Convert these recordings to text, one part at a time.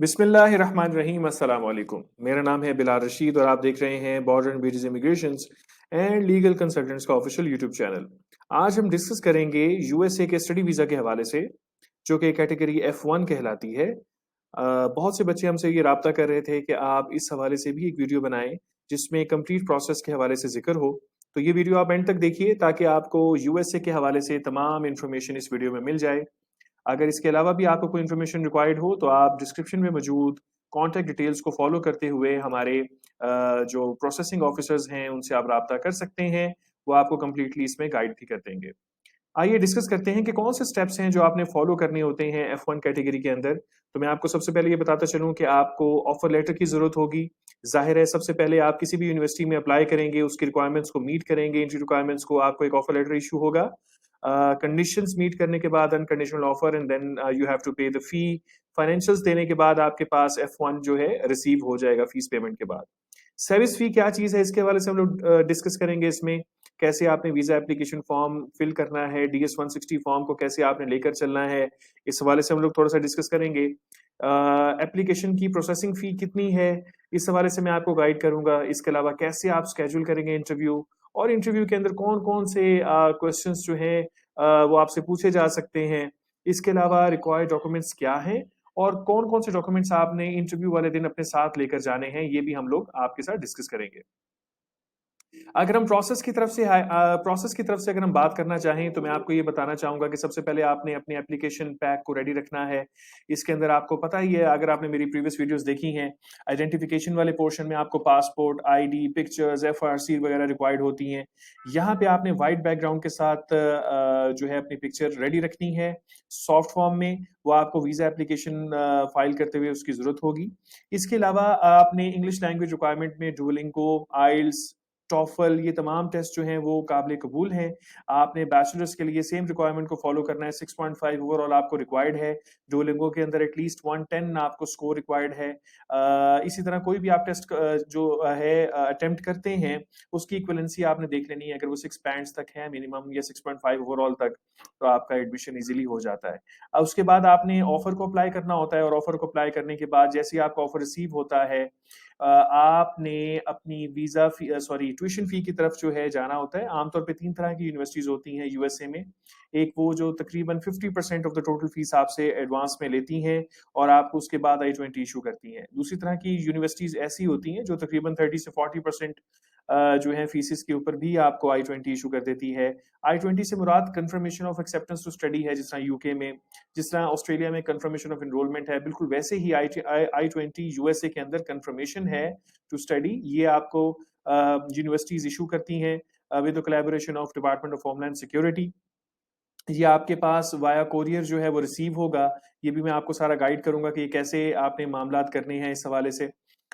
बिस्मिल्लाहिर्रहमानिर्रहीम अस्सलाम वालेकुम। मेरा नाम है बिलाल रशीद और आप देख रहे हैं border and bridges immigrations and legal consultants का ऑफिशियल यूट्यूब चैनल। आज हम डिस्कस करेंगे यूएसए के स्टडी वीज़ा के हवाले से, जो कि कैटेगरी F1 कहलाती है। बहुत से बच्चे हमसे ये राब्ता कर रहे थे कि आप इस हवाले से भी एक वीडियो बनाएं जिसमें कंप्लीट प्रोसेस के हवाले से जिक्र हो। तो ये वीडियो आप एंड तक देखिए ताकि आपको यूएसए के हवाले से तमाम इन्फॉर्मेशन इस वीडियो में मिल जाए। अगर इसके अलावा भी आपको कोई इन्फॉर्मेशन रिक्वायर्ड हो तो आप डिस्क्रिप्शन में मौजूद कॉन्टैक्ट डिटेल्स को फॉलो करते हुए हमारे जो प्रोसेसिंग ऑफिसर्स हैं उनसे आप राब्ता कर सकते हैं। वो आपको कम्प्लीटली इसमें गाइड भी कर देंगे। आइए डिस्कस करते हैं कि कौन से स्टेप्स हैं जो आपने फॉलो करने होते हैं F1 कैटेगरी के अंदर। तो मैं आपको सबसे पहले ये बताता चलूँ कि आपको ऑफर लेटर की ज़रूरत होगी। ज़ाहिर है सबसे पहले आप किसी भी यूनिवर्सिटी में अप्लाई करेंगे, उसकी रिक्वायरमेंट्स को मीट करेंगे, एंट्री रिक्वायरमेंट्स को आपको एक ऑफर लेटर इशू होगा। कंडीशंस मीट करने के बाद unconditional offer and then you have to pay the fee. Financials देने के बाद आपके पास F1 जो है रिसीव हो जाएगा फीस पेमेंट के बाद। सर्विस फी क्या चीज़ है, इसके हवाले से हम लोग डिस्कस करेंगे इसमें। कैसे आपने वीज़ा एप्लीकेशन फॉर्म फिल करना है, DS-160 फॉर्म को कैसे आपने लेकर चलना है, इस हवाले से हम लोग थोड़ा-सा डिस्कस करेंगे। एप्लीकेशन की प्रोसेसिंग फ़ी कितनी है, इस हवाले से मैं आपको गाइड करूँगा। इसके अलावा कैसे आप शेड्यूल करेंगे इंटरव्यू और इंटरव्यू के अंदर कौन-कौन से क्वेश्चंस जो हैं वो आपसे पूछे जा सकते हैं। इसके अलावा रिक्वायर्ड डॉक्यूमेंट्स क्या हैं और कौन-कौन से डॉक्यूमेंट्स आपने इंटरव्यू वाले दिन अपने साथ लेकर जाने हैं, ये भी हम लोग आपके साथ डिस्कस करेंगे। अगर हम प्रोसेस की तरफ से अगर हम बात करना चाहें तो मैं आपको ये बताना चाहूँगा कि सबसे पहले आपने अपने एप्लीकेशन पैक को रेडी रखना है। इसके अंदर आपको पता ही है, अगर आपने मेरी प्रीवियस वीडियोज़ देखी हैं, आइडेंटिफिकेशन वाले पोर्शन में आपको पासपोर्ट, आईडी, पिक्चर्स, एफआरसी वगैरह रिक्वायर्ड होती हैं। यहाँ पे आपने व्हाइट बैकग्राउंड के साथ जो है अपनी पिक्चर रेडी रखनी है, सॉफ्ट फॉर्म में। वो आपको वीज़ा एप्लीकेशन फाइल करते हुए उसकी ज़रूरत होगी। इसके अलावा आपने इंग्लिश लैंग्वेज रिक्वायरमेंट में डुओलिंगो, आइल्स, टॉफल, ये तमाम टेस्ट जो हैं वो काबिल कबूल हैं। आपने बैचलर्स के लिए सेम रिक्वायरमेंट को फॉलो करना है। 6.5 ओवरऑल आपको रिक्वायर्ड है। डुओलिंगो के अंदर एटलीस्ट 110 आपको स्कोर रिक्वायर्ड है। इसी तरह कोई भी आप टेस्ट जो है अटेम्प्ट करते हैं, उसकी इक्विवेलेंसी आपने देख लेनी है। अगर वो 6 बैंड्स तक है मिनिमम या 6.5 ओवरऑल तक, तो आपका एडमिशन ईजिली हो जाता है। उसके बाद आपने ऑफर को अप्लाई करना होता है और ऑफर को अप्लाई करने के बाद जैसे ही आपका ऑफर रिसीव होता है, आपने अपनी वीज़ा फ़ी सॉरी ट्यूशन फ़ी की तरफ जो है जाना होता है। आमतौर पे 3 तरह की यूनिवर्सिटीज़ होती हैं यूएसए में। एक वो जो तकरीबन 50% ऑफ द टोटल फ़ीस आपसे एडवांस में लेती हैं और आपको उसके बाद I-20 इश्यू करती हैं। दूसरी तरह की यूनिवर्सिटीज़ ऐसी होती हैं जो तकरीबन 30 से 40% जो है फीसेस के ऊपर भी आपको I-20 इश्यू कर देती है। I-20 से मुराद confirmation of acceptance to study है, जिस तरह यूके में, जिस तरह ऑस्ट्रेलिया में कन्फर्मेशन ऑफ एनरोलमेंट है, बिल्कुल वैसे ही I-20 यूएसए के अंदर कन्फर्मेशन है टू स्टडी। ये आपको यूनिवर्सिटीज इशू करती हैं with the collaboration of department of homeland security. ये आपके पास वाया कोरियर जो है वो रिसीव होगा। ये भी मैं आपको सारा गाइड करूंगा कि कैसे आपने मामलात करने हैं इस हवाले से।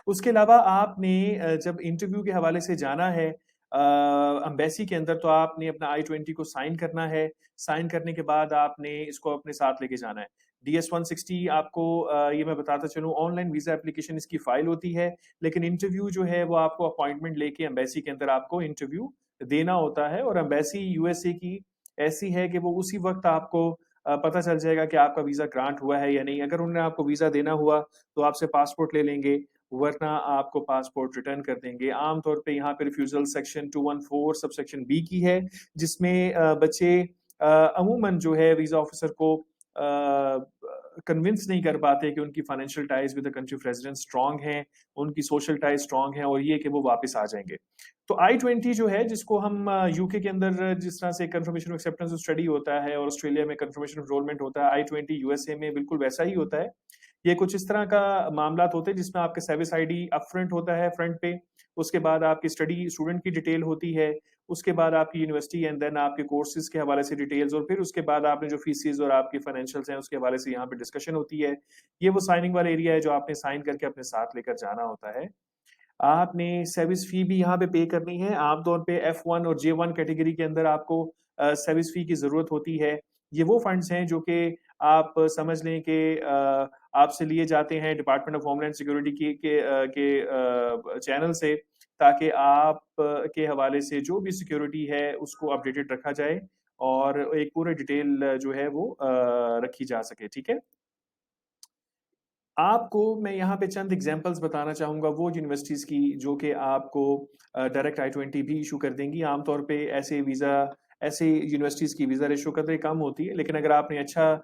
उसके अलावा आपने जब इंटरव्यू के हवाले से जाना है एम्बेसी के अंदर, तो आपने अपना I-20 को साइन करना है। साइन करने के बाद आपने इसको अपने साथ लेके जाना है। DS-160 आपको ये मैं बताता चलूँ, ऑनलाइन वीज़ा एप्लीकेशन इसकी फाइल होती है, लेकिन इंटरव्यू जो है वो आपको अपॉइंटमेंट लेके एम्बेसी के अंदर आपको इंटरव्यू देना होता है। और एम्बेसी यूएसए की ऐसी है कि वो उसी वक्त आपको पता चल जाएगा कि आपका वीज़ा ग्रांट हुआ है या नहीं। अगर उन्होंने आपको वीज़ा देना हुआ तो आपसे पासपोर्ट ले लेंगे, वरना आपको पासपोर्ट रिटर्न कर देंगे। आम तौर पे यहाँ पे रिफ्यूज़ल सेक्शन 214 सबसेक्शन बी की है, जिसमें बच्चे अमूमन जो है वीज़ा ऑफिसर को कन्विंस नहीं कर पाते कि उनकी financial ties with the country of residence strong हैं, उनकी सोशल टाइज स्ट्रांग है और ये कि वो वापस आ जाएंगे। तो I-20 जो है, जिसको हम यूके के अंदर जिस तरह से कंफर्मेशन ऑफ एक्सेप्टेंस स्टडी होता है और ऑस्ट्रेलिया में कंफर्मेशन ऑफ एनरोलमेंट होता है, I-20 यूएसए में बिल्कुल वैसा ही होता है। ये कुछ इस तरह का मामलात होते हैं जिसमें आपके सर्विस आईडी अप फ्रंट होता है, फ्रंट पे। उसके बाद आपकी स्टडी स्टूडेंट की डिटेल होती है। उसके बाद आपकी यूनिवर्सिटी एंड देन आपके कोर्सेज के हवाले से डिटेल्स, और फिर उसके बाद आपने जो फीसेस और आपकी फाइनेंशियल्स हैं उसके हवाले से यहाँ पे डिस्कशन होती है। ये वो साइनिंग वाला एरिया है जो आपने साइन करके अपने साथ लेकर जाना होता है। आपने सर्विस फी भी यहाँ पे पे करनी है। आमतौर पे F1 और J1 कैटेगरी के अंदर आपको सर्विस फी की ज़रूरत होती है। ये वो फंड्स हैं जो कि आप समझ लें कि आपसे लिए जाते हैं डिपार्टमेंट ऑफ होमलैंड सिक्योरिटी के चैनल से, ताकि आप के हवाले से जो भी सिक्योरिटी है उसको अपडेटेड रखा जाए और एक पूरा डिटेल जो है वो रखी जा सके। ठीक है? आपको मैं यहाँ पे चंद एग्ज़ाम्पल्स बताना चाहूँगा वो यूनिवर्सिटीज़ की जो कि आपको डायरेक्ट I-20 भी इश्यू कर देंगी। आम तौर पे ऐसे यूनिवर्सिटीज़ की वीज़ा रेशियो कतई कम होती है, लेकिन अगर आपने अच्छा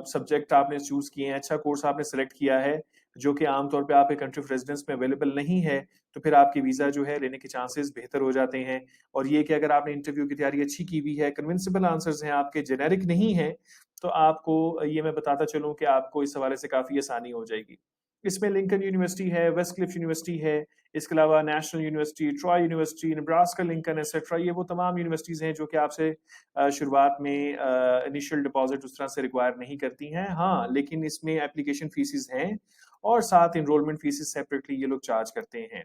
सब्जेक्ट आपने चूज़ किए हैं, अच्छा कोर्स आपने सेलेक्ट किया है, जो कि आम तौर पे आपके कंट्री ऑफ रेज़िडेंस में अवेलेबल नहीं है, तो फिर आपकी वीज़ा जो है लेने के चांसेस बेहतर हो जाते हैं। और ये कि अगर आपने इंटरव्यू की तैयारी अच्छी की हुई है, कन्विंसिबल आंसर्स हैं आपके, जेनेरिक नहीं हैं, तो आपको ये मैं बताता चलूँ कि आपको इस हवाले से काफ़ी आसानी हो जाएगी। इसमें लिंकन यूनिवर्सिटी है, वेस्टक्लिफ यूनिवर्सिटी है, इसके अलावा national university, Troy university, Nebraska Lincoln etcetera, ये वो तमाम यूनिवर्सिटीज़ हैं जो कि आपसे शुरुआत में इनिशियल डिपॉज़िट उस तरह से रिक्वायर नहीं करती हैं। हाँ, लेकिन इसमें एप्लीकेशन फीसेस हैं और साथ एनरोलमेंट फीसेस सेपरेटली ये लोग चार्ज करते हैं।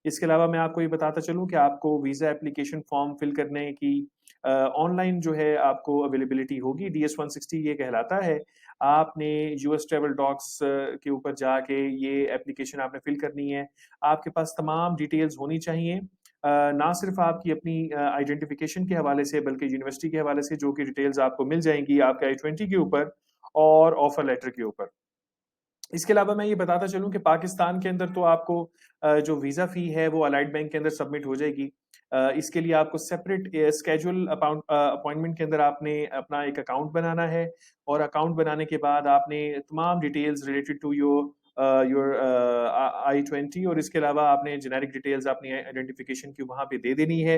इसके अलावा मैं आपको ये बताता चलूँ कि आपको वीज़ा एप्लीकेशन फॉर्म फिल करने की ऑनलाइन जो है आपको अवेलेबिलिटी होगी, DS-160 ये कहलाता है। आपने यूएस ट्रैवल डॉक्स के ऊपर जाके ये एप्लीकेशन आपने फिल करनी है। आपके पास तमाम डिटेल्स होनी चाहिए। ना सिर्फ़ आपकी अपनी आइडेंटिफ़िकेशन के हवाले से बल्कि यूनिवर्सिटी के हवाले से जो कि डिटेल्स आपको मिल जाएँगी आपके I-20 के ऊपर और ऑफ़र लेटर के ऊपर। इसके अलावा मैं ये बताता चलूँ कि पाकिस्तान के अंदर तो आपको जो वीज़ा फ़ी है वो अलाइड बैंक के अंदर सबमिट हो जाएगी। इसके लिए आपको सेपरेट स्केड्यूल अपॉइंटमेंट के अंदर आपने अपना एक अकाउंट बनाना है और अकाउंट बनाने के बाद आपने तमाम details related to your I-20 और इसके अलावा आपने जेनेरिक डिटेल्स अपनी आइडेंटिफिकेशन की वहाँ पे दे देनी है।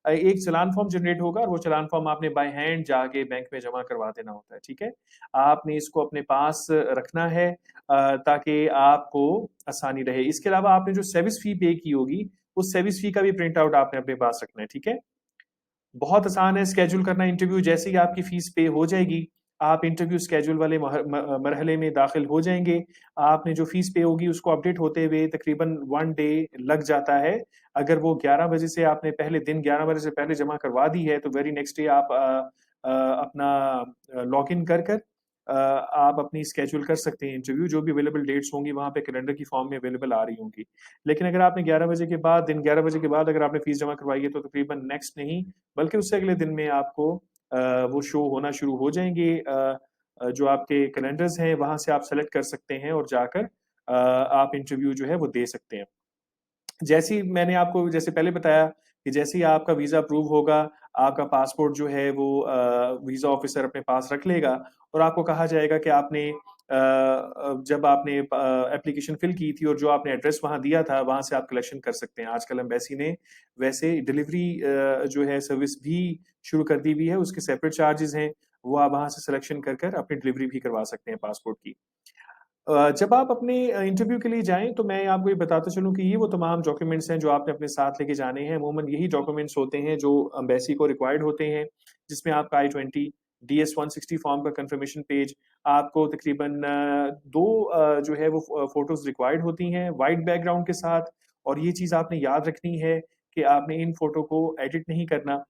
एक चालान फॉर्म जनरेट होगा और वो चालान फॉर्म आपने बाय हैंड जाके बैंक में जमा करवा देना होता है, ठीक है? आपने इसको अपने पास रखना है ताकि आपको आसानी रहे। इसके अलावा आपने जो सर्विस फ़ी पे की होगी, उस सर्विस फ़ी का भी प्रिंट आउट आपने अपने पास रखना है, ठीक है? बहुत आसान है शेड्यूल करना इंटरव्यू जैसे ही आपकी फ़ीस पे हो जाएगी, आप इंटरव्यू शेड्यूल वाले मरहले में दाखिल हो जाएँगे। आपने जो फ़ीस पे होगी उसको अपडेट होते हुए तकरीबन 1 डे लग जाता है। अगर वो 11 बजे से आपने पहले दिन 11 बजे से पहले जमा करवा दी है, तो वेरी नेक्स्ट डे आप अपना लॉगिन कर आप अपनी शेड्यूल कर सकते हैं इंटरव्यू, जो भी अवेलेबल डेट्स होंगी वहाँ पे कैलेंडर की फॉर्म में अवेलेबल आ रही होंगी। लेकिन अगर आपने 11 बजे के बाद दिन 11 बजे के बाद अगर आपने फ़ीस जमा करवाई है तो तकरीबन नेक्स्ट नहीं बल्कि उससे अगले दिन में आपको वो शो होना शुरू हो जाएँगे जो आपके कैलेंडर्स हैं वहाँ से आप सेलेक्ट कर सकते हैं और जाकर आप इंटरव्यू जो है वो दे सकते हैं। जैसे ही मैंने आपको जैसे पहले बताया कि जैसे ही आपका वीज़ा अप्रूव होगा, आपका पासपोर्ट जो है वो वीज़ा ऑफ़िसर अपने पास रख लेगा और आपको कहा जाएगा कि आपने जब आपने एप्लीकेशन फ़िल की थी और जो आपने एड्रेस वहाँ दिया था, वहाँ से आप कलेक्शन कर सकते हैं। आजकल एम्बेसी ने वैसे डिलीवरी जो है सर्विस भी शुरू कर दी हुई है, उसके सेपरेट चार्जेज़ हैं, वो आप वहाँ से सिलेक्शन कर अपनी डिलीवरी भी करवा सकते हैं पासपोर्ट की। जब आप अपने इंटरव्यू के लिए जाएँ तो मैं आपको ये बताता चलूँ कि ये वो तमाम डॉक्यूमेंट्स हैं जो आपने अपने साथ लेके जाने हैं। अमूमन यही डॉक्यूमेंट्स होते हैं जो एम्बेसी को रिक्वायर्ड होते हैं, जिसमें आपका I-20, DS-160 फॉर्म का कन्फर्मेशन पेज, आपको तकरीबन 2 जो है वो फ़ोटोज़ रिक्वायर्ड होती हैं व्हाइट बैकग्राउंड के साथ और ये चीज़ आपने याद रखनी है कि आपने इन फ़ोटो को एडिट नहीं करना।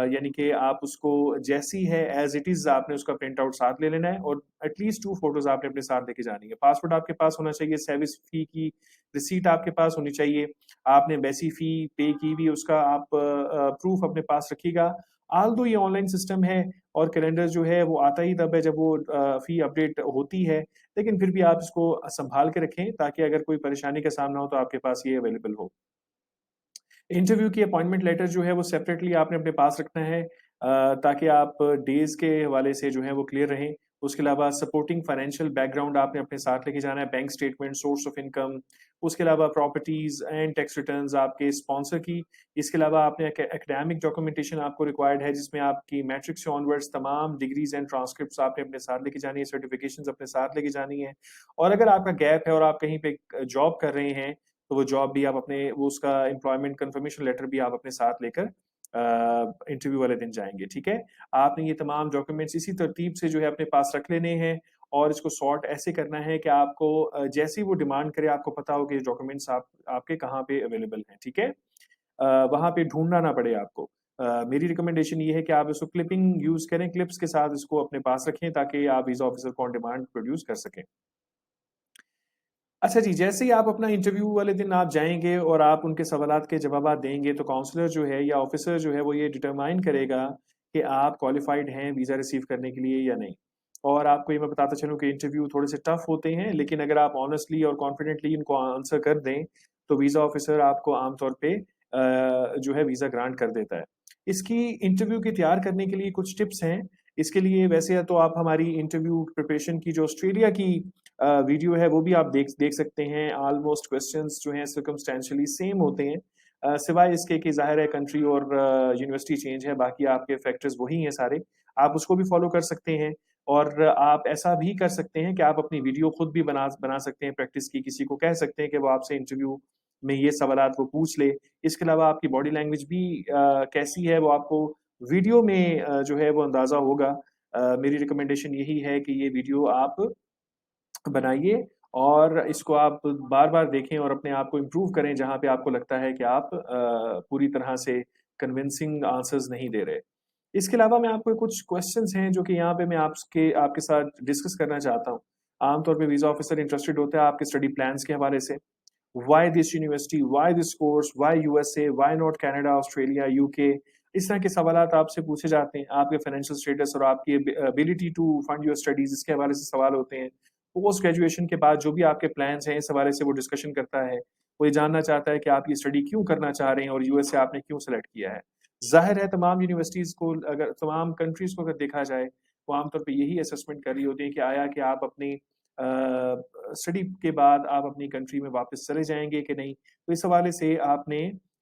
यानी कि आप उसको जैसी है एज़ इट इज़ आपने उसका प्रिंट आउट साथ ले लेना है और एटलीस्ट 2 फ़ोटोज़ आपने अपने साथ लेके जानी है। पासपोर्ट आपके पास होना चाहिए, सर्विस फ़ी की रिसीट आपके पास होनी चाहिए। आपने एम्बेसी फ़ी पे की हुई है उसका आप प्रूफ़ अपने पास रखिएगा। ऑल्दो ये ऑनलाइन सिस्टम है और कैलेंडर जो है वो आता ही तब है जब वो फ़ी अपडेट होती है, लेकिन फिर भी आप इसको सँभाल के रखें ताकि अगर कोई परेशानी का सामना हो तो आपके पास ये अवेलेबल हो। इंटरव्यू की अपॉइंटमेंट लेटर जो है वो सेपरेटली आपने अपने पास रखना है ताकि आप डेज़ के हवाले से जो है वो क्लियर रहें। उसके अलावा सपोर्टिंग फाइनेंशियल बैकग्राउंड आपने अपने साथ लेके जाना है, bank statement, source of income, उसके अलावा प्रॉपर्टीज़ एंड टैक्स रिटर्न्स आपके स्पॉन्सर की। इसके अलावा आपने एकेडमिक डॉक्यूमेंटेशन आपको रिक्वायर्ड है जिसमें आपकी मैट्रिक से ऑनवर्ड्स तमाम डिग्रीज़ एंड ट्रांसक्रिप्ट्स आपने अपने साथ लेके जानी है, सर्टिफिकेशंस अपने साथ लेके जानी है। और अगर आपका गैप है और आप कहीं पे जॉब कर रहे हैं तो वो जॉब भी आप अपने वो उसका एम्प्लॉयमेंट कन्फर्मेशन लेटर भी आप अपने साथ लेकर इंटरव्यू वाले दिन जाएँगे, ठीक है? आपने ये तमाम डॉक्यूमेंट्स इसी तरतीब से जो है अपने पास रख लेने हैं और इसको सॉर्ट ऐसे करना है कि आपको जैसे ही वो डिमांड करे आपको पता हो कि ये डॉक्यूमेंट्स आपके कहाँ पे अवेलेबल हैं, ठीक है? वहाँ पे ढूँढना ना पड़े आपको। मेरी रिकमेंडेशन ये है कि आप इसको क्लिपिंग यूज़ करें, क्लिप्स के साथ इसको अपने पास रखें ताकि आप वीज़ा ऑफ़िसर को ऑन डिमांड प्रोड्यूस कर सकें। अच्छा जी, जैसे ही आप अपना इंटरव्यू वाले दिन आप जाएँगे और आप उनके सवालात के जवाबात देंगे, तो काउंसलर जो है या ऑफ़िसर जो है, वो ये डिटरमाइन करेगा कि आप क्वालिफ़ाइड हैं वीज़ा रिसीव करने के लिए या नहीं। और आपको ये मैं बताता चलूँ कि इंटरव्यू थोड़े से टफ होते हैं, लेकिन अगर आप ऑनेस्टली और कॉन्फिडेंटली इनको आंसर कर दें, तो वीज़ा ऑफिसर आपको आमतौर पे जो है वीज़ा ग्रांट कर देता है। इसकी इंटरव्यू की तैयार करने के लिए कुछ टिप्स हैं। इसके लिए वैसे तो आप हमारी इंटरव्यू प्रिपरेशन की जो ऑस्ट्रेलिया की वीडियो है वो भी आप देख देख सकते हैं। ऑलमोस्ट क्वेश्चंस जो हैं सर्कमस्टेंशियली सेम होते हैं। सिवाय इसके कि ज़ाहिर है कंट्री और यूनिवर्सिटी चेंज है, बाकी आपके फैक्टर्स वही हैं सारे। आप उसको भी फॉलो कर सकते हैं। और आप ऐसा भी कर सकते हैं कि आप अपनी वीडियो खुद भी बना बना सकते हैं प्रैक्टिस की, किसी को कह सकते हैं कि वो आपसे इंटरव्यू में ये सवालात वो पूछ ले। इसके अलावा आपकी बॉडी लैंग्वेज भी कैसी है वो आपको वीडियो में जो है वो अंदाज़ा होगा। मेरी रिकमेंडेशन यही है कि ये वीडियो आप बनाइए और इसको आप बार-बार देखें और अपने आप को इम्प्रूव करें जहाँ पे आपको लगता है कि आप पूरी तरह से कन्विंसिंग आंसर्स नहीं दे रहे। इसके अलावा मैं आपको कुछ क्वेश्चंस हैं जो कि यहाँ पे मैं आपके आपके साथ डिस्कस करना चाहता हूँ। आमतौर पे वीज़ा ऑफिसर इंटरेस्टेड होता है आपके स्टडी प्लान्स के हवाले से। Why this university? Why this course? Why USA? Why not Canada, Australia, UK? इस तरह के सवालात आपसे पूछे जाते हैं। आपके फाइनेंशियल स्टेटस और आपकी ability to fund your studies इसके हवाले से सवाल होते हैं। पोस्ट ग्रेजुएशन के बाद जो भी आपके प्लान्स हैं इस हवाले से वो डिस्कशन करता है। वो ये जानना चाहता है कि आप ये स्टडी क्यों करना चाह रहे हैं और यूएसए आपने क्यों सेलेक्ट किया है। ज़ाहिर है तमाम यूनिवर्सिटीज़ को अगर तमाम कंट्रीज़ को अगर देखा जाए, वो आमतौर पे यही असेसमेंट कर रही होती हैं कि आया कि आप अपनी स्टडी के बाद आप अपनी कंट्री में वापस चले जाएँगे कि नहीं? तो इस हवाले से आपने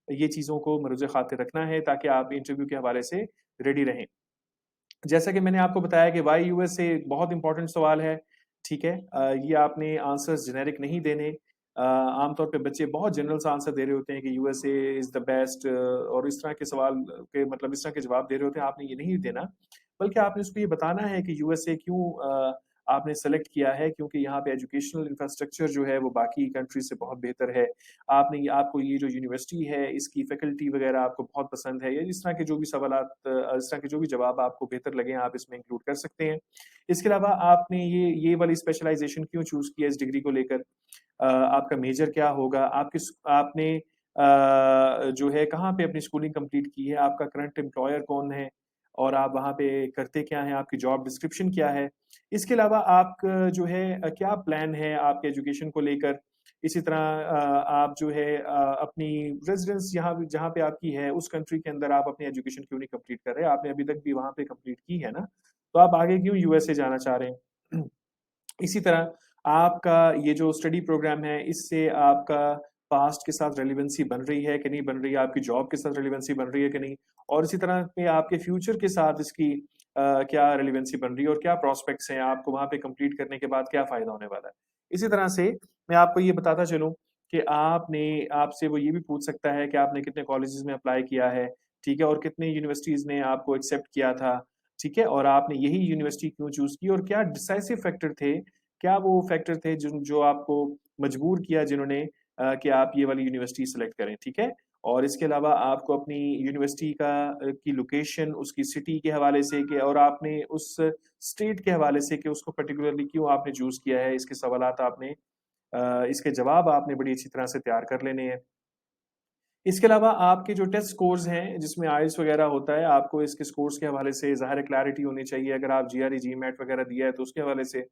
ये चीज़ों को मरूज़ ख़ातिर रखना है ताकि आप इंटरव्यू के हवाले से रेडी रहें। जैसा कि मैंने आपको बताया कि व्हाई यूएसए बहुत इम्पोर्टेंट सवाल है, ठीक है? ये आपने आंसर्स जेनेरिक नहीं देने। आमतौर पे बच्चे बहुत जनरल सा आंसर दे रहे होते हैं कि यूएसए इज़ द बेस्ट और इस तरह के सवाल के मतलब इस तरह के जवाब दे रहे होते हैं, आपने ये नहीं देना। बल्कि आपने उसको ये बताना है कि यूएसए क्यों आपने सेलेक्ट किया है क्योंकि यहाँ पे एजुकेशनल इंफ्रास्ट्रक्चर जो है वो बाकी कंट्रीज़ से बहुत बेहतर है। आपको ये जो यूनिवर्सिटी है इसकी फैकल्टी वगैरह आपको बहुत पसंद है या इस तरह के जो भी सवालात इस तरह के जो भी जवाब आपको बेहतर लगे आप इसमें इंक्लूड कर सकते हैं। इसके अलावा आपने ये वाली स्पेशलाइज़ेशन क्यों चूज़ किया इस डिग्री को लेकर? आपका मेजर क्या होगा? आपने जो है कहाँ पे अपनी स्कूलिंग कंप्लीट की है? आपका करंट एम्प्लॉयर कौन है? और आप वहाँ पे करते क्या हैं? आपकी जॉब डिस्क्रिप्शन क्या है? इसके अलावा आप जो है क्या प्लान है आपके एजुकेशन को लेकर? इसी तरह आप जो है अपनी रेज़िडेंस जहाँ पे आपकी है, उस कंट्री के अंदर आप अपनी एजुकेशन क्यों नहीं कंप्लीट कर रहे? आपने अभी तक भी वहाँ पे कंप्लीट की है ना? तो आप आगे क्यों यूएसए जाना चाह रहे हैं? इसी तरह आपका ये जो स्टडी प्रोग्राम है, इससे आपका पास्ट के साथ रेलेवेंसी बन रही है कि नहीं बन रही है? आपकी जॉब के साथ रेलेवेंसी बन रही है कि नहीं? और इसी तरह पे आपके फ्यूचर के साथ इसकी क्या रेलेवेंसी बन रही है और क्या प्रॉस्पेक्ट्स हैं? आपको वहाँ पे कंप्लीट करने के बाद क्या फ़ायदा होने वाला है? इसी तरह से मैं आपको ये बताता चलूँ कि आपसे वो ये भी पूछ सकता है कि आपने कितने कॉलेजेस में अप्लाई किया है, ठीक है? और कितने यूनिवर्सिटीज़ ने आपको एक्सेप्ट किया था, ठीक है? और आपने यही यूनिवर्सिटी क्यों चूज़ की और क्या डिसाइसिव फैक्टर थे? क्या वो फैक्टर थे जो आपको मजबूर किया जिन्होंने कि आप ये वाली यूनिवर्सिटी सेलेक्ट करें, ठीक है? और इसके अलावा आपको अपनी यूनिवर्सिटी की लोकेशन, उसकी सिटी के हवाले से कि और आपने उस स्टेट के हवाले से कि उसको पर्टिकुलरली क्यों आपने चूज़ किया है, इसके सवालात आपने इसके जवाब आपने बड़ी अच्छी तरह से तैयार कर लेने हैं। इसके अलावा आपके जो टेस्ट स्कोर्स हैं, जिसमें आईएलटीएस वगैरह होता है, आपको इसके स्कोर्स के हवाले से ज़ाहिर है क्लैरिटी होनी चाहिए। अगर आप जीआरई, जीमैट वगैरह दिया है, तो उसके हवाले से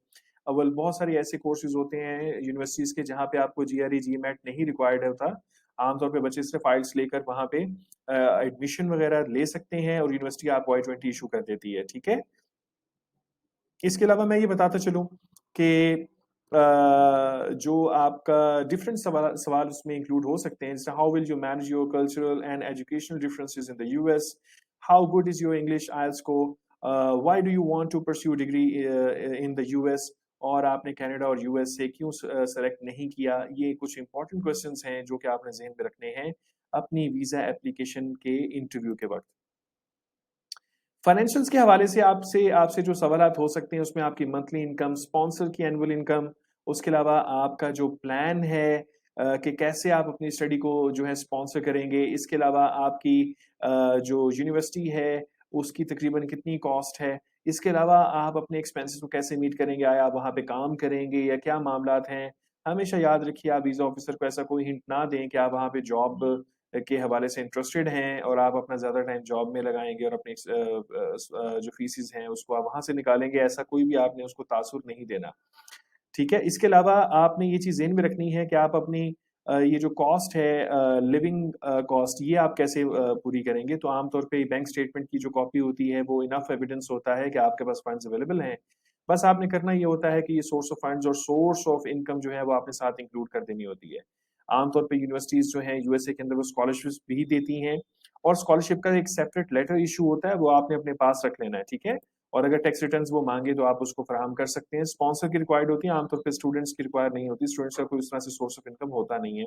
अव्वल बहुत सारे ऐसे कोर्सेज़ होते हैं यूनिवर्सिटीज़ के, जहाँ पे आपको जीआरई, जीमैट नहीं रिक्वायर्ड होता। आमतौर पे बच्चे सिर्फ़ आईएलटीएस लेकर वहाँ पे एडमिशन वगैरह ले सकते हैं और यूनिवर्सिटी आपको आई-20 इश्यू कर देती है, ठीक है? इसके अलावा मैं ये बताता चलूँ कि जो आपका डिफरेंट सवाल उसमें इंक्लूड हो सकते हैं, जैसे how will you manage your cultural and educational differences in the US? How good is your English IELTS score? Why do you want to pursue degree in the US? और आपने Canada और US से क्यों select नहीं किया? ये कुछ important questions हैं जो कि आपने ज़हन में रखने हैं अपनी वीज़ा एप्लीकेशन के इंटरव्यू के वक़्त। फाइनेंशियल्स के हवाले से आपसे आपसे जो सवालात हो सकते हैं उसमें आपकी मंथली इनकम, स्पॉन्सर की एनुअल इनकम, उसके अलावा आपका जो प्लान है कि कैसे आप अपनी स्टडी को जो है स्पॉन्सर करेंगे। इसके अलावा आपकी जो यूनिवर्सिटी है उसकी तकरीबन कितनी कॉस्ट है। इसके अलावा आप अपने एक्सपेंसेस को कैसे मीट करेंगे? आया आप वहाँ पे काम करेंगे या क्या मामलात हैं? हमेशा याद रखिए आप वीज़ा ऑफिसर को ऐसा कोई हिंट ना दें कि आप वहाँ पे जॉब के हवाले से इंटरेस्टेड हैं और आप अपना ज़्यादा टाइम जॉब में लगाएँगे और अपनी जो फीसेस हैं उसको आप वहाँ से निकालेंगे, ऐसा कोई भी आपने उसको तासुर नहीं देना। ठीक है? इसके अलावा आपने ये चीज़ ज़हन में रखनी है कि आप अपनी ये जो कॉस्ट है लिविंग कॉस्ट ये आप कैसे पूरी करेंगे? तो आम तौर पे बैंक स्टेटमेंट की जो कॉपी होती है वो इनफ एविडेंस होता है कि आपके पास फंड्स अवेलेबल हैं। बस आपने करना ये होता है कि ये सोर्स ऑफ फंड्स और सोर्स ऑफ इनकम जो है वो आपने साथ इंक्लूड कर देनी होती है। आम तौर पे यूनिवर्सिटीज़ जो हैं यूएसए के अंदर वो स्कॉलरशिप्स भी देती हैं और स्कॉलरशिप का एक सेपरेट लेटर इश्यू होता है, वो आपने अपने पास रख लेना है, ठीक है? और अगर टैक्स रिटर्न्स वो माँगे तो आप उसको फराहम कर सकते हैं। स्पॉन्सर की रिक्वायर्ड होती है, आमतौर पे स्टूडेंट्स की रिक्वायर नहीं होती, स्टूडेंट्स का कोई इस तरह से सोर्स ऑफ इनकम होता नहीं है।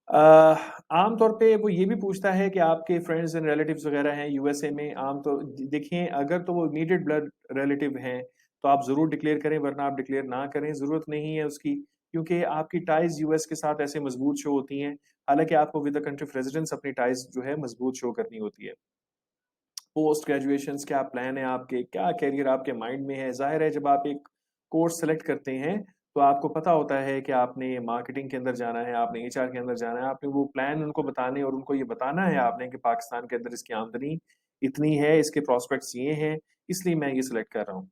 अ, आम तौर पे वो ये भी पूछता है कि आपके फ्रेंड्स एंड रिलेटिव्स वगैरह हैं यूएसए में आम तो देखिए अगर तो वो इमीडिएट ब्लड रिलेटिव हैं, तो आप ज़रूर डिक्लेयर करें वरना आप डिक्लेयर ना करें, ज़रूरत नहीं है उसकी क्योंकि आपकी टाइज़ यूएस के साथ ऐसे मज़बूत शो होती हैं। हालाँकि आपको with the country of residence अपनी टाइज़ जो है मज़बूत शो करनी होती है। पोस्ट ग्रेजुएशंस क्या प्लान है आपके? क्या करियर आपके माइंड में है? ज़ाहिर है जब आप एक कोर्स सेलेक्ट करते हैं, तो आपको पता होता है कि आपने मार्केटिंग के अंदर जाना है, आपने एचआर के अंदर जाना है, आपने वो प्लान उनको बताने और उनको ये बताना है आपने कि पाकिस्तान के अंदर इसकी आमदनी इतनी है, इसके प्रॉस्पेक्ट्स ये हैं, इसलिए मैं ये सेलेक्ट कर रहा हूँ।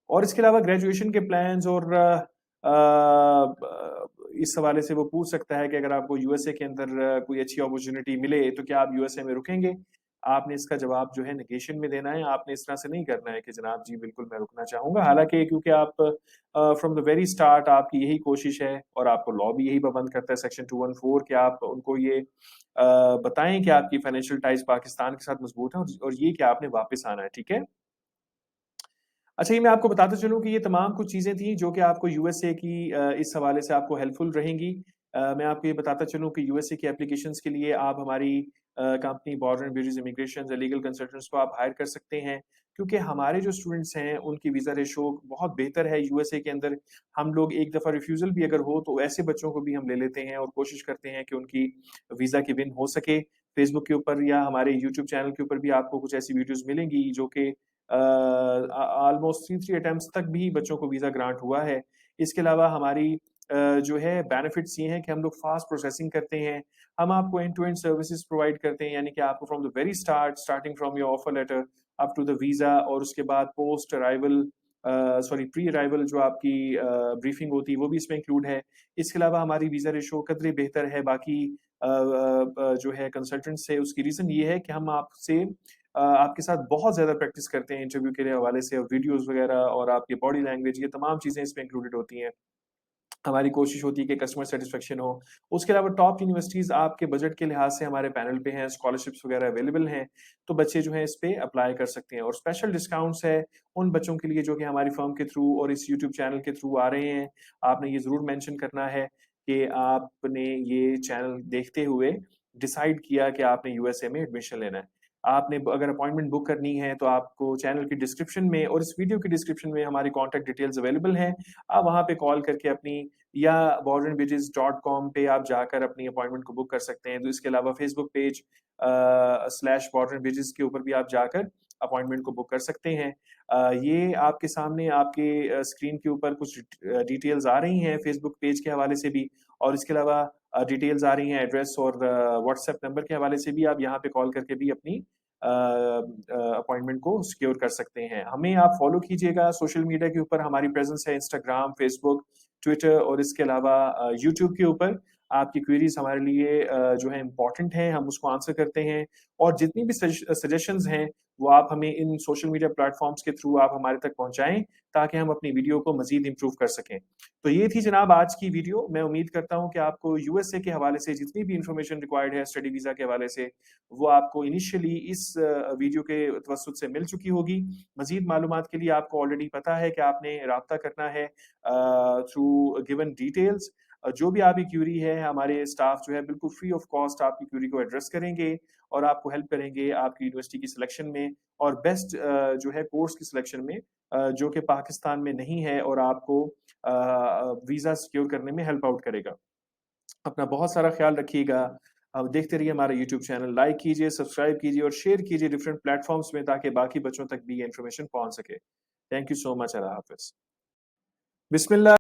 और इसके अलावा ग्रेजुएशन के प्लान्स और इस हवाले से वो पूछ सकता है कि अगर आपको यूएसए के अंदर कोई अच्छी अपॉर्चुनिटी मिले, तो क्या आप यूएसए में रुकेंगे? आपने इसका जवाब जो है नेगेशन में देना है, आपने इस तरह से नहीं करना है कि जनाब जी बिल्कुल मैं रुकना चाहूँगा। हालाँकि क्योंकि आप फ्रॉम द वेरी स्टार्ट आपकी यही कोशिश है और आपको लॉ भी यही पाबंद करता है सेक्शन 214 कि आप उनको ये बताएँ कि आपकी फाइनेंशियल टाइज़ पाकिस्तान के साथ मज़बूत है और ये कि आपने वापस आना है, ठीक है? अच्छा, ये मैं आपको बताता चलूँ कि ये तमाम कुछ चीज़ें थी जो कि आपको यूएसए की इस हवाले से आपको हेल्पफुल रहेंगी। मैं आपको ये बताता चलूँ कि यूएसए की एप्लीकेशंस के लिए आप हमारी company border and bureaus immigration legal consultants को आप हायर कर सकते हैं। क्योंकि हमारे जो स्टूडेंट्स हैं उनकी वीज़ा रेशो बहुत बेहतर है यूएसए के अंदर। हम लोग एक दफ़ा रिफ्यूज़ल भी अगर हो तो ऐसे बच्चों को भी हम ले लेते हैं और कोशिश करते हैं कि उनकी वीज़ा की विन हो सके। फेसबुक के ऊपर या हमारे यूट्यूब चैनल के ऊपर भी आपको कुछ ऐसी वीडियोज़ मिलेंगी जो कि ऑलमोस्ट 3 अटेम्प्ट्स तक भी बच्चों को वीज़ा ग्रांट हुआ है। इसके अलावा हमारी जो है बेनिफिट्स ये हैं कि हम लोग फास्ट प्रोसेसिंग करते हैं। हम आपको end to end services provide करते हैं यानी कि आपको from the very starting from your offer letter up to the visa और उसके बाद पोस्ट अराइवल प्री अराइवल जो आपकी ब्रीफिंग होती है वो भी इसमें इंक्लूड है। इसके अलावा हमारी वीज़ा रेशो कदरे बेहतर है बाकी जो है कंसल्टेंट से उसकी रीज़न ये है कि हम आपसे आपके साथ बहुत ज़्यादा प्रैक्टिस करते हैं इंटरव्यू के हवाले से और वीडियोज़ वगैरह और आपकी बॉडी लैंग्वेज ये तमाम चीज़ें इसमें इंक्लूडेड होती हैं। हमारी कोशिश होती है कि कस्टमर सैटिस्फैक्शन हो। उसके अलावा टॉप यूनिवर्सिटीज़ आपके बजट के लिहाज से हमारे पैनल पे हैं, स्कॉलरशिप्स वगैरह अवेलेबल हैं, तो बच्चे जो हैं इस पे अप्लाई कर सकते हैं और स्पेशल डिस्काउंट्स है उन बच्चों के लिए जो कि हमारी फर्म के थ्रू और इस यूट्यूब चैनल के थ्रू आ रहे हैं। आपने ये ज़रूर मेंशन करना है कि आपने ये चैनल देखते हुए डिसाइड किया कि आपने यूएसए में एडमिशन लेना है। आपने अगर अपॉइंटमेंट बुक करनी है तो आपको चैनल की डिस्क्रिप्शन में और इस वीडियो की डिस्क्रिप्शन में हमारी कॉन्टैक्ट डिटेल्स अवेलेबल हैं। आप वहाँ पे कॉल करके अपनी या borderanbridges.com पे आप जाकर अपनी अपॉइंटमेंट को बुक कर सकते हैं। तो इसके अलावा Facebook page slash border and bridges के ऊपर भी आप जाकर अपॉइंटमेंट को बुक कर सकते हैं। ये आपके सामने आपके स्क्रीन के ऊपर कुछ डिटेल्स आ रही हैं फेसबुक पेज के हवाले से भी और इसके अलावा डिटेल्स आ रही हैं एड्रेस और व्हाट्सएप नंबर के हवाले से भी आप यहाँ पे कॉल करके भी अपनी अपॉइंटमेंट को सिक्योर कर सकते हैं। हमें आप फॉलो कीजिएगा सोशल मीडिया के ऊपर हमारी प्रेजेंस है इंस्टाग्राम, फेसबुक, ट्विटर और इसके अलावा यूट्यूब के ऊपर आपकी क्वेरीज हमारे लिए जो है इम्पोर्टेंट हैं, हम उसको आंसर करते हैं और जितनी भी सजेशंस हैं वो आप हमें इन सोशल मीडिया प्लेटफॉर्म्स के थ्रू आप हमारे तक पहुंचाएं ताकि हम अपनी वीडियो को मजीद इंप्रूव कर सकें। तो ये थी जनाब आज की वीडियो। मैं उम्मीद करता हूं कि आपको यूएसए के हवाले से जितनी भी इंफॉर्मेशन रिक्वायर्ड है स्टडी वीजा के हवाले से वो आपको इनिशियली इस वीडियो के तवसुत से मिल चुकी होगी। मजीद मालूमात के लिए आपको ऑलरेडी पता है कि आपने राब्ता करना है थ्रू गिवन डिटेल्स। जो भी आपकी क्यूरी है हमारे स्टाफ जो है बिल्कुल फ्री ऑफ कॉस्ट आपकी क्यूरी को एड्रेस करेंगे और आपको हेल्प करेंगे आपकी यूनिवर्सिटी की सिलेक्शन में और बेस्ट जो है कोर्स की सिलेक्शन में जो कि पाकिस्तान में नहीं है और आपको वीज़ा सिक्योर करने में हेल्प आउट करेगा। अपना बहुत सारा ख्याल रखिएगा। अब देखते रहिए हमारा यूट्यूब चैनल, लाइक कीजिए, सब्सक्राइब कीजिए और शेयर कीजिए डिफरेंट प्लेटफॉर्म्स में ताकि बाकी बच्चों तक भी ये इन्फॉर्मेशन पहुंच सके। Thank you so much. Allah Hafiz. Bismillah.